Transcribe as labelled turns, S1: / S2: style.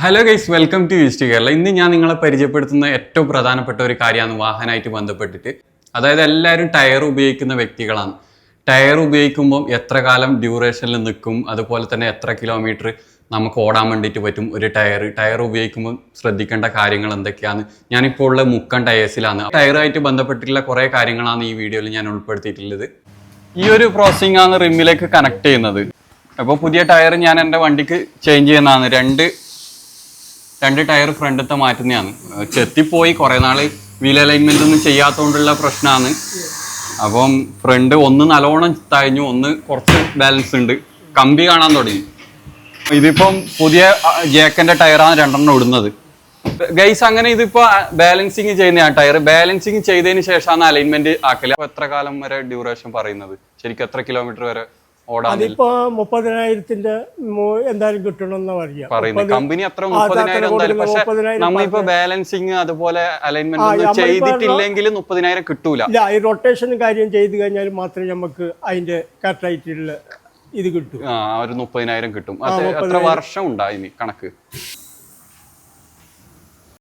S1: Hello guys, welcome to east Kerala. ഇന്ന് ഞാൻ നിങ്ങളെ പരിചയപ്പെടുത്തുന്ന ഏറ്റവും പ്രധാനപ്പെട്ട ഒരു കാര്യമാണ് വാഹനമായിട്ട് ബന്ധപ്പെട്ടിട്ട്. അതായത് എല്ലാവരും ടയർ ഉപയോഗിക്കുന്ന വ്യക്തികളാണ്. ടയർ ഉപയോഗിക്കുമ്പം എത്ര കാലം ഡ്യൂറേഷനിൽ നിൽക്കും, അതുപോലെ തന്നെ എത്ര കിലോമീറ്റർ നമുക്ക് ഓടാൻ വേണ്ടിയിട്ട് പറ്റും ഒരു ടയർ ഉപയോഗിക്കുമ്പോൾ ശ്രദ്ധിക്കേണ്ട കാര്യങ്ങൾ എന്തൊക്കെയാണ്. ഞാനിപ്പോൾ ഉള്ള മുക്കൻ ടയേഴ്സിലാണ്. ടയറുമായിട്ട് ബന്ധപ്പെട്ടിട്ടുള്ള കുറേ കാര്യങ്ങളാണ് ഈ വീഡിയോയിൽ ഞാൻ ഉൾപ്പെടുത്തിയിട്ടുള്ളത്. ഈ ഒരു പ്രോസസ്സിംഗ് ആണ് റിമ്മിലേക്ക് കണക്ട് ചെയ്യുന്നത്. അപ്പോൾ പുതിയ ടയർ ഞാൻ എൻ്റെ വണ്ടിക്ക് ചേഞ്ച് ചെയ്യുന്നതാണ്. രണ്ട് ടയർ ഫ്രണ്ടത്തെ മാറ്റുന്നതാണ്. ചെത്തിപ്പോയി കുറേ നാൾ വീൽ അലൈൻമെന്റ് ഒന്നും ചെയ്യാത്തതുകൊണ്ടുള്ള പ്രശ്നമാണ്. അപ്പം ഫ്രണ്ട് ഒന്ന് നല്ലോണം തഴഞ്ഞു, ഒന്ന് കുറച്ച് ബാലൻസ് ഉണ്ട്, കമ്പി കാണാൻ തുടങ്ങി. ഇതിപ്പം പുതിയ ജേക്കൻ്റെ ടയറാണ് രണ്ടെണ്ണം ഇടുന്നത്. ഗൈസ്, അങ്ങനെ ഇതിപ്പോ ബാലൻസിങ് ചെയ്യുന്ന ടയർ ബാലൻസിങ് ചെയ്തതിന് ശേഷമാണ് അലൈൻമെന്റ് ആക്കല്. എത്ര കാലം വരെ ഡ്യൂറേഷൻ പറയുന്നത്? ശരിക്കും എത്ര കിലോമീറ്റർ വരെ ഓടാൻ?
S2: അതിപ്പോ 30,000 എന്തായാലും കിട്ടണമെന്ന്
S1: പറയുന്നത് കമ്പനി അത്ര 30,000 എന്തായാലും. പക്ഷെ നമ്മളിപ്പോ ബാലൻസിങ് അതുപോലെ അലൈൻമെന്റ് ഒന്നും ചെയ്തിട്ടില്ലെങ്കിൽ 30,000 കിട്ടൂല.
S2: ഇല്ല, ഈ റൊട്ടേഷനും കാര്യം ചെയ്ത് കഴിഞ്ഞാൽ മാത്രമേ നമുക്ക് അതിന്റെ കറക്റ്റായിട്ടുള്ള ഇത് കിട്ടും.
S1: ഒരു 30,000 കിട്ടും. അത് എത്ര വർഷം ഉണ്ടായി കണക്ക്?